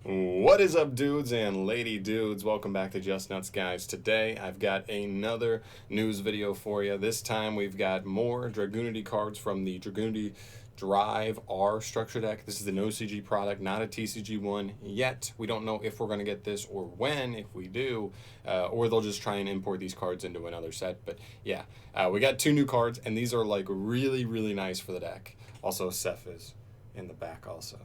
What is up, dudes and lady dudes? Welcome back to Just Nuts, guys. Today I've got another news video for you. This time we've got more Dragunity cards from the Dragunity Drive R structure deck. This is an OCG product, not a TCG one yet. We don't know if we're going to get this or when, if we do, or they'll just try and import these cards into another set. But yeah, we got two new cards, and these are like really, really nice for the deck. Also, Seth is in the back also.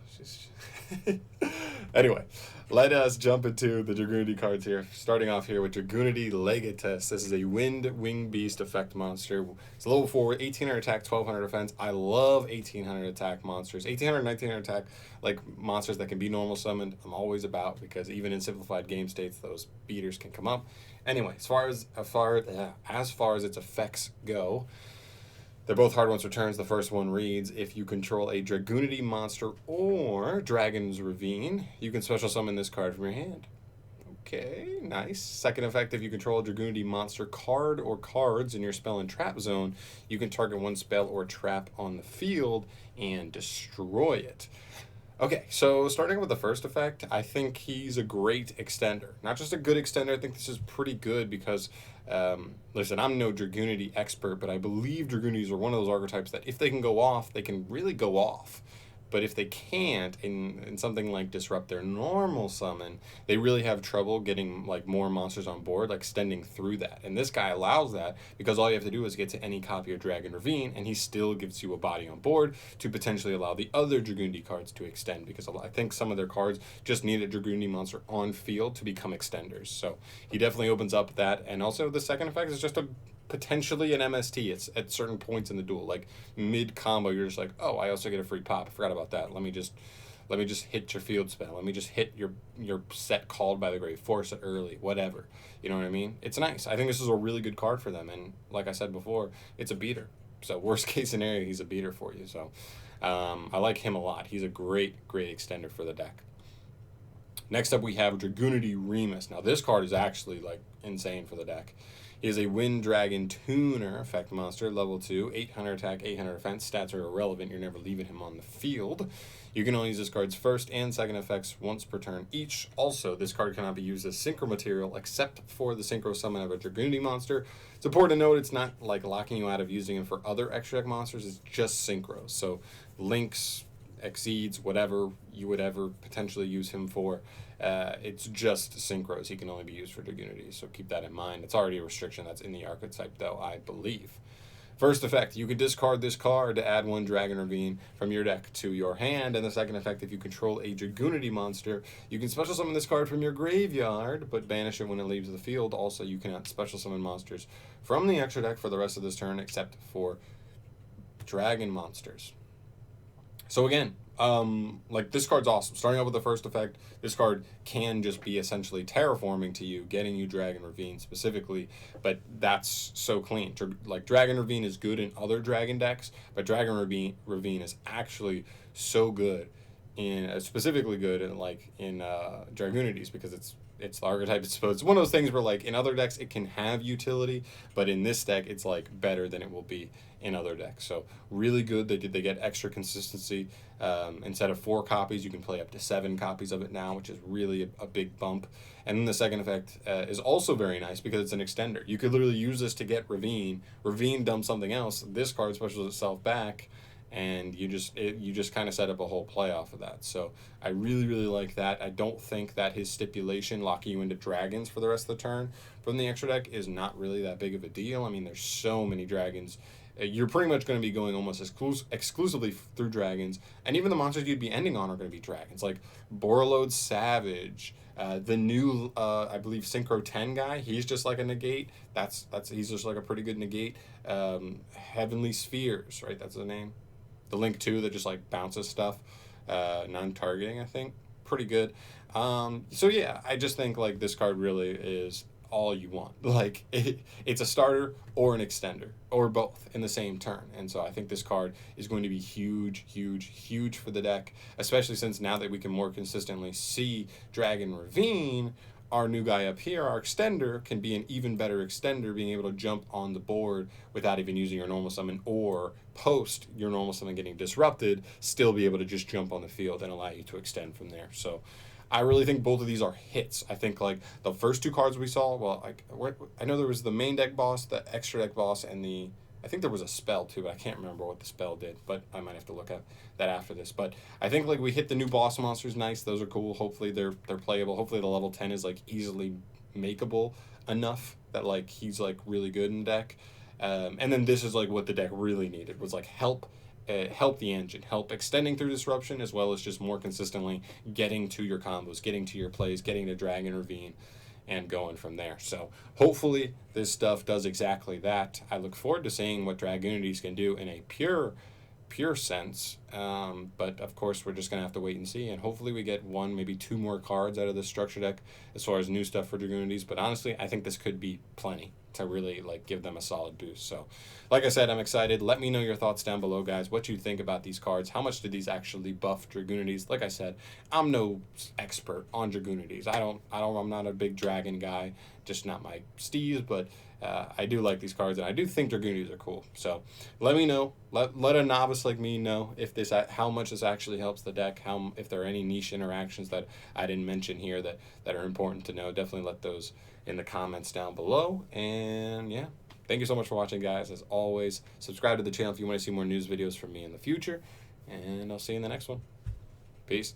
Anyway, let us jump into the Dragunity cards here. Starting off here with Dragunity Legatus. This is a Wind Wing Beast effect monster. It's a level 4, 1800 attack, 1200 defense. I love 1800 attack monsters. 1800, 1900 attack, like monsters that can be normal summoned, I'm always about, because even in simplified game states, those beaters can come up. Anyway, as far as its effects go, they're both hard once returns. The first one reads, if you control a Dragunity monster or Dragon's Ravine, you can special summon this card from your hand. Okay, nice. Second effect, if you control a Dragunity monster card or cards in your spell and trap zone, you can target one spell or trap on the field and destroy it. Okay, so starting with the first effect, I think he's a great extender. Not just a good extender, I think this is pretty good because, listen, I'm no Dragunity expert, but I believe Dragunities are one of those archetypes that if they can go off, they can really go off. But if they can't, in something like Disrupt their normal summon, they really have trouble getting like more monsters on board, like extending through that. And this guy allows that because all you have to do is get to any copy of Dragon Ravine, and he still gives you a body on board to potentially allow the other Dragunity cards to extend. Because I think some of their cards just need a Dragunity monster on field to become extenders. So he definitely opens up that. And also the second effect is just potentially an MST. It's at certain points in the duel, like mid combo, you're just like, oh, I also get a free pop. I forgot about that. Let me just hit your field spell. Let me just hit your set called by the grave. Force it early. Whatever. You know what I mean? It's nice. I think this is a really good card for them. And like I said before, it's a beater. So worst case scenario, he's a beater for you. So I like him a lot. He's a great extender for the deck. Next up, we have Dragunity Remus. Now, this card is actually, like, insane for the deck. He is a Wind Dragon Tuner effect monster, level 2, 800 attack, 800 defense. Stats are irrelevant. You're never leaving him on the field. You can only use this card's first and second effects once per turn each. Also, this card cannot be used as synchro material except for the synchro summon of a Dragunity monster. It's important to note it's not, like, locking you out of using him for other extra deck monsters. It's just synchro. So, links, exceeds, whatever you would ever potentially use him for, it's just synchros. He can only be used for Dragunity, so keep that in mind. It's already a restriction that's in the archetype, though, I believe. First effect, you can discard this card to add one Dragon Ravine from your deck to your hand. And the second effect, if you control a Dragunity monster, you can special summon this card from your graveyard, but banish it when it leaves the field. Also, you cannot special summon monsters from the extra deck for the rest of this turn, except for dragon monsters. So again, like, this card's awesome. Starting out with the first effect, this card can just be essentially terraforming to you, getting you Dragon Ravine specifically, but that's so clean. Like, Dragon Ravine is good in other dragon decks, but Dragon Ravine is actually so good specifically good in Dragunities, because it's the archetype it's supposed. It's one of those things where, like, in other decks it can have utility, but in this deck it's like better than it will be in other decks. So really good. They get extra consistency. Instead of 4 copies, you can play up to 7 copies of it now, which is really a big bump. And then the second effect is also very nice because it's an extender. You could literally use this to get Ravine. Ravine dumps something else. This card specials itself back, and you just kind of set up a whole play off of that. So I really like that. I don't think that his stipulation locking you into dragons for the rest of the turn from the extra deck is not really that big of a deal. I mean, there's so many dragons. You're pretty much going to be going almost exclusively through dragons, and even the monsters you'd be ending on are going to be dragons, like Borreload Savage, the new I believe Synchro 10 guy. He's just like a negate. He's just like a pretty good negate. Heavenly Spheres, right? That's the name. The Link 2 that just like bounces stuff, non-targeting, I think. Pretty good. So yeah, I just think like this card really is all you want. Like, it's a starter or an extender or both in the same turn. And so I think this card is going to be huge for the deck, especially since now that we can more consistently see Dragon Ravine, our new guy up here, our extender, can be an even better extender, being able to jump on the board without even using your normal summon, or post your normal summon getting disrupted, still be able to just jump on the field and allow you to extend from there. So I really think both of these are hits. I think like the first two cards we saw, well, like I know there was the main deck boss, the extra deck boss, and the I think there was a spell too, but I can't remember what the spell did. But I might have to look at that after this. But I think like we hit the new boss monsters nice. Those are cool. Hopefully they're playable. Hopefully the level 10 is like easily makeable enough that like he's like really good in deck. And then this is like what the deck really needed was like help the engine, help extending through disruption as well as just more consistently getting to your combos, getting to your plays, getting to Dragon Ravine, and going from there. So hopefully this stuff does exactly that. I look forward to seeing what Dragunities can do in a pure sense. But of course, we're just going to have to wait and see. And hopefully we get one, maybe two more cards out of this structure deck as far as new stuff for Dragunities. But honestly, I think this could be plenty to really like give them a solid boost. So like I said, I'm excited. Let me know your thoughts down below, guys. What you think about these cards. How much did these actually buff Dragunities? Like I said, I'm no expert on Dragunities. I'm not a big dragon guy, just not my steez, but I do like these cards, and I do think Dragunities are cool. So let me know. Let a novice like me know if this how much this actually helps the deck. If there are any niche interactions that I didn't mention here that are important to know. Definitely let those in the comments down below. And yeah, thank you so much for watching, guys. As always, subscribe to the channel if you want to see more news videos from me in the future. And I'll see you in the next one. Peace.